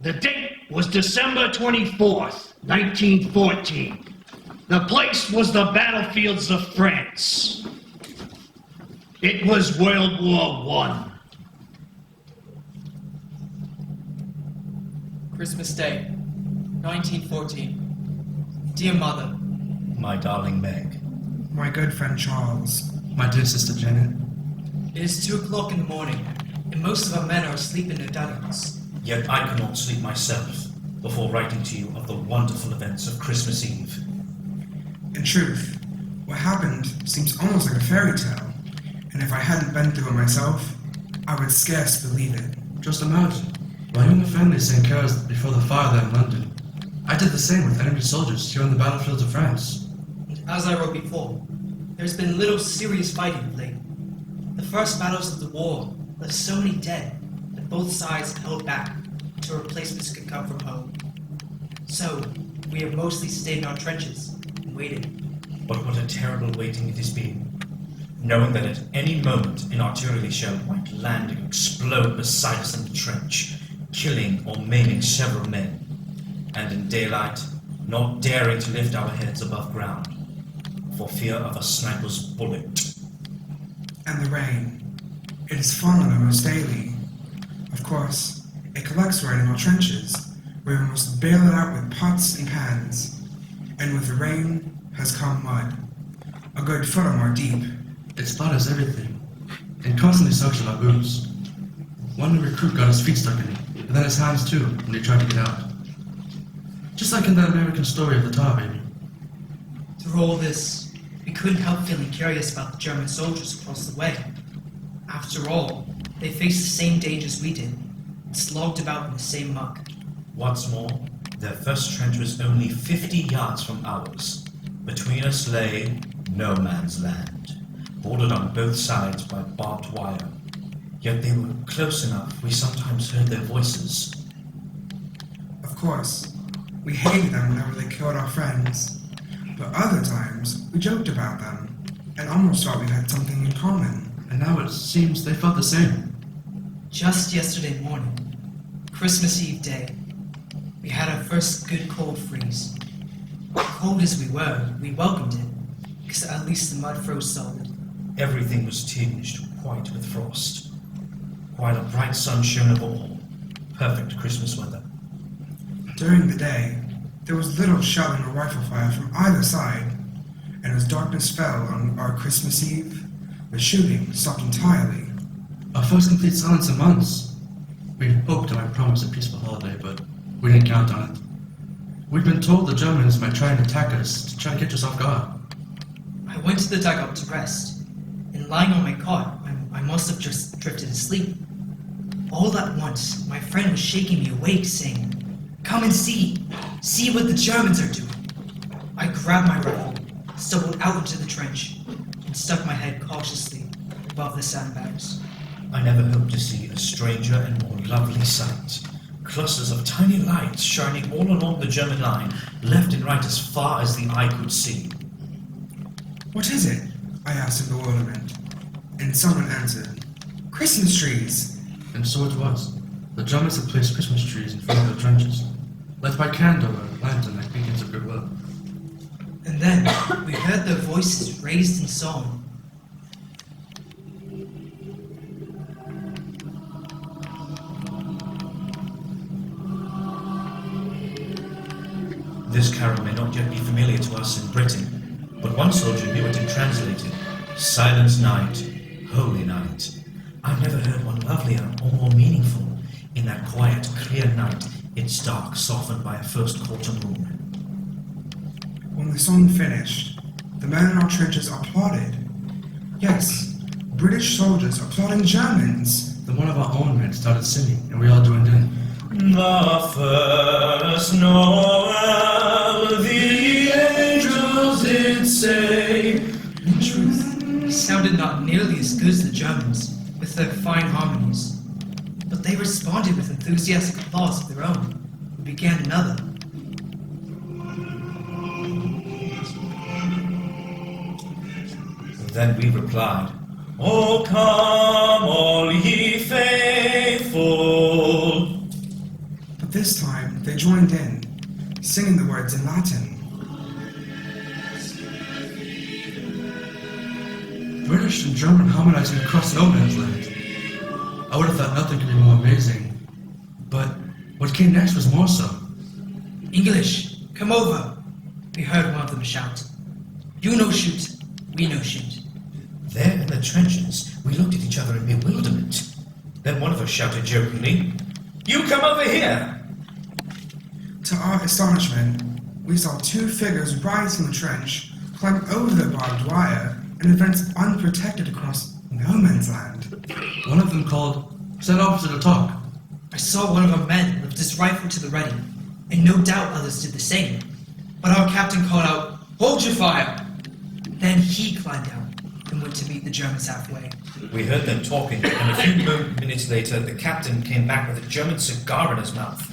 The date was December 24th, 1914. The place was the battlefields of France. It was World War I. Christmas Day, 1914. Dear Mother. My darling Meg. My good friend Charles. My dear sister Janet. It is 2 o'clock in the morning, and most of our men are asleep in their dugouts. Yet I could not sleep myself before writing to you of the wonderful events of Christmas Eve. In truth, what happened seems almost like a fairy tale, and if I hadn't been through it myself, I would scarce believe it. Just imagine, my own family sang carols before the fire there in London. I did the same with enemy soldiers here on the battlefields of France. And as I wrote before, there's been little serious fighting of late. The first battles of the war left so many dead that both sides held back until replacements could come from home. So, we have mostly stayed in our trenches and waited. But what a terrible waiting it has been, knowing that at any moment an artillery shell might land and explode beside us in the trench, killing or maiming several men, and in daylight, not daring to lift our heads above ground, for fear of a sniper's bullet. And the rain. It is falling almost daily. Of course, it collects right in our trenches, where we must bail it out with pots and pans. And with the rain has come mud, a good foot or more deep. It slaughters everything, and constantly sucks at our boots. One recruit got his feet stuck in it, and then his hands too, when he tried to get out. Just like in that American story of the tar baby. Through all this, we couldn't help feeling curious about the German soldiers across the way. After all, they faced the same dangers we did, and slogged about in the same muck. What's more, their first trench was only 50 yards from ours. Between us lay no man's land, bordered on both sides by barbed wire. Yet they were close enough we sometimes heard their voices. Of course, we hated them whenever they killed our friends, but other times we joked about them and almost thought we had something in common. And now it seems they felt the same. Just yesterday morning, Christmas Eve day, we had our first good cold freeze. Cold as we were, we welcomed it, because at least the mud froze solid. Everything was tinged white with frost, while a bright sun shone over all. Perfect Christmas weather. During the day, there was little shelling or rifle fire from either side, and as darkness fell on our Christmas Eve, the shooting stopped entirely. Our first complete silence in months. We hoped it might promise a peaceful holiday, but we didn't count on it. We'd been told the Germans might try and attack us to try to get us off guard. I went to the dugout to rest, and lying on my cot, I must have just drifted asleep. All at once, my friend was shaking me awake, saying, "Come and see! See what the Germans are doing!" I grabbed my rifle, stumbled out into the trench, and stuck my head cautiously above the sandbags. I never hoped to see a stranger and more lovely sight. Clusters of tiny lights shining all along the German line, left and right as far as the eye could see. "What is it?" I asked in bewilderment, and someone answered, "Christmas trees!" And so it was. The Germans had placed Christmas trees in front of their trenches, lit by candle or lantern like beacons of goodwill. And then we heard their voices raised in song. This carol may not yet be familiar to us in Britain, but one soldier knew it and translated, "Silent night, holy night." I've never heard one lovelier or more meaningful. In that quiet, clear night, its dark softened by a first quarter moon. When the song finished, the men in our trenches applauded. Yes, British soldiers applauding Germans. Then one of our own men started singing, and we all joined in. The first Noel, the angels did say. In truth, it sounded not nearly as good as the Germans, with their fine harmonies. But they responded with enthusiastic applause of their own. We began another. Then we replied, "O come, all ye faithful." But This time, they joined in, singing the words in Latin. British and German harmonizing across no man's land. I would have thought nothing could be more amazing. But what came next was more so. English, come over, we heard one of them shout. You no shoot, we no shoot. There in the trenches, we looked at each other in bewilderment. Then one of us shouted jokingly, "You come over here!" To our astonishment, we saw two figures rise from the trench, climb over the barbed wire, and advance unprotected across no man's land. One of them called, "Send officer to talk." I saw one of our men lift his rifle to the ready, and no doubt others did the same. But our captain called out, "Hold your fire!" Then he climbed out and went to meet the Germans halfway. We heard them talking, and a few minutes later, the captain came back with a German cigar in his mouth.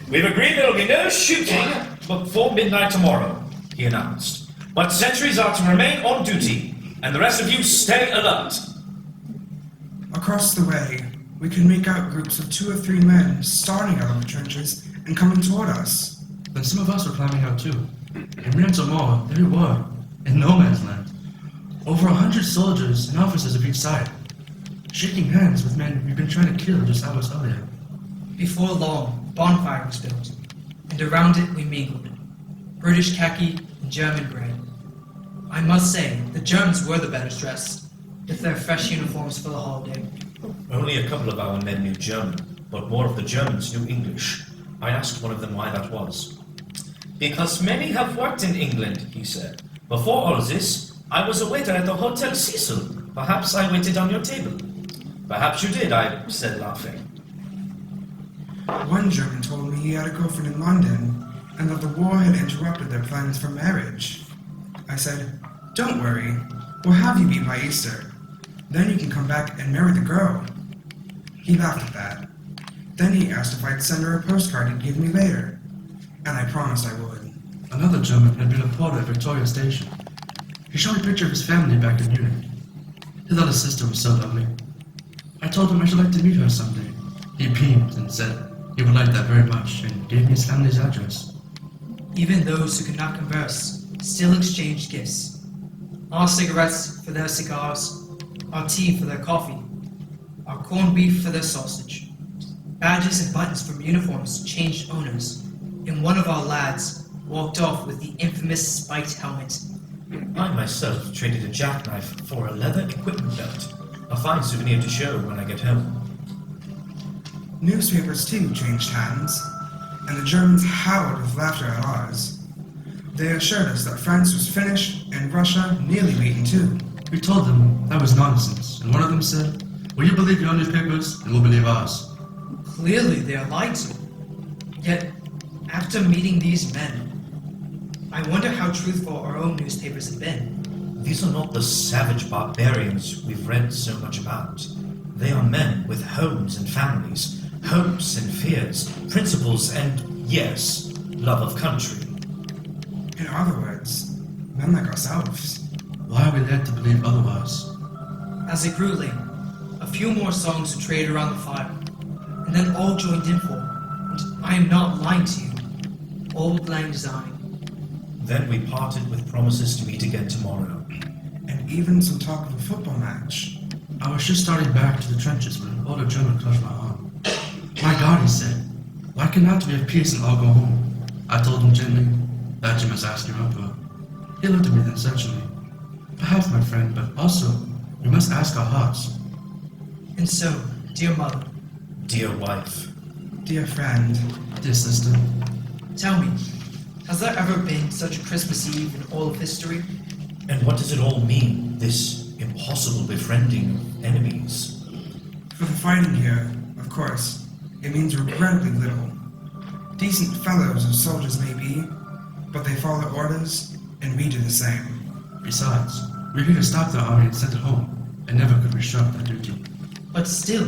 "We've agreed there'll be no shooting before midnight tomorrow," he announced. "But sentries are to remain on duty, and the rest of you stay alert." Across the way, we could make out groups of 2 or 3 men starting out of the trenches and coming toward us. Then some of us were climbing out too. And we or more, there we were, in no man's land. Over 100 soldiers and officers of each side, shaking hands with men we'd been trying to kill just hours earlier. Before long, a bonfire was built, and around it we mingled. British khaki and German grey. I must say, the Germans were the better dressed, with their fresh uniforms for the holiday. Only a couple of our men knew German, but more of the Germans knew English. I asked one of them why that was. "Because many have worked in England," he said. "Before all this, I was a waiter at the Hotel Cecil. Perhaps I waited on your table." "Perhaps you did," I said, laughing. One German told me he had a girlfriend in London and that the war had interrupted their plans for marriage. I said, "Don't worry, we'll have you beat by Easter. Then you can come back and marry the girl." He laughed at that. Then he asked if I'd send her a postcard he'd give me later, and I promised I would. Another German had been a porter at Victoria Station. He showed me a picture of his family back in Munich. He thought his sister was so lovely. I told him I should like to meet her someday. He beamed and said he would like that very much and gave me his family's address. Even those who could not converse still exchanged gifts. Our cigarettes for their cigars, our tea for their coffee, our corned beef for their sausage. Badges and buttons from uniforms changed owners, and one of our lads walked off with the infamous spiked helmet. I myself traded a jackknife for a leather equipment belt, a fine souvenir to show when I get home. Newspapers too changed hands, and the Germans howled with laughter at ours. They assured us that France was finished and Russia nearly beaten too. We told them that was nonsense, and one of them said, "Will you believe your newspapers, and we'll believe ours?" Clearly they are lied to. Yet, after meeting these men, I wonder how truthful our own newspapers have been. These are not the savage barbarians we've read so much about. They are men with homes and families, hopes and fears, principles and, yes, love of country. In other words, men like ourselves. Why are we led to believe otherwise? As it grew late, a few more songs were traded around the fire, and then all joined in for, and I am not lying to you, Old Lang Syne. Then we parted with promises to meet again tomorrow. And even some talk of a football match. I was just starting back to the trenches when an older German clutched my arm. "My God," he said, "why cannot we have peace and all go home?" I told him gently, "That you must ask your emperor." He looked at me then searchingly. "Perhaps, my friend, but also, we must ask our hearts." And so, dear mother, Dear wife, Dear friend, Dear sister, tell me, has there ever been such a Christmas Eve in all of history? and what does it all mean, this impossible befriending of enemies? for the fighting here, of course, it means regrettably little. Decent fellows as soldiers may be, but they follow orders, and we do the same. besides, we could have stopped our army and sent it home, and never could we shirk that duty. But still,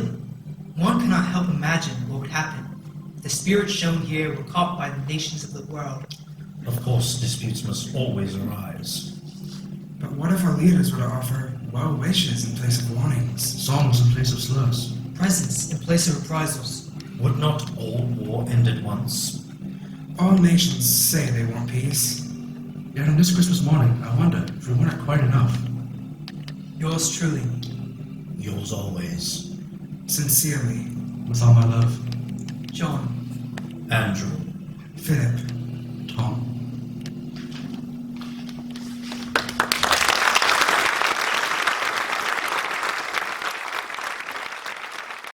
one cannot help imagine what would happen if the spirits shown here were caught by the nations of the world. Of course, disputes must always arise. But what if our leaders were to offer well wishes in place of warnings? Songs in place of slurs. Presents in place of reprisals. Would not all war end at once? All nations say they want peace. Yet on this Christmas morning, I wonder if we weren't quite enough. Yours truly, Yours always, Sincerely, With all my love, John. Andrew. Philip. Tom.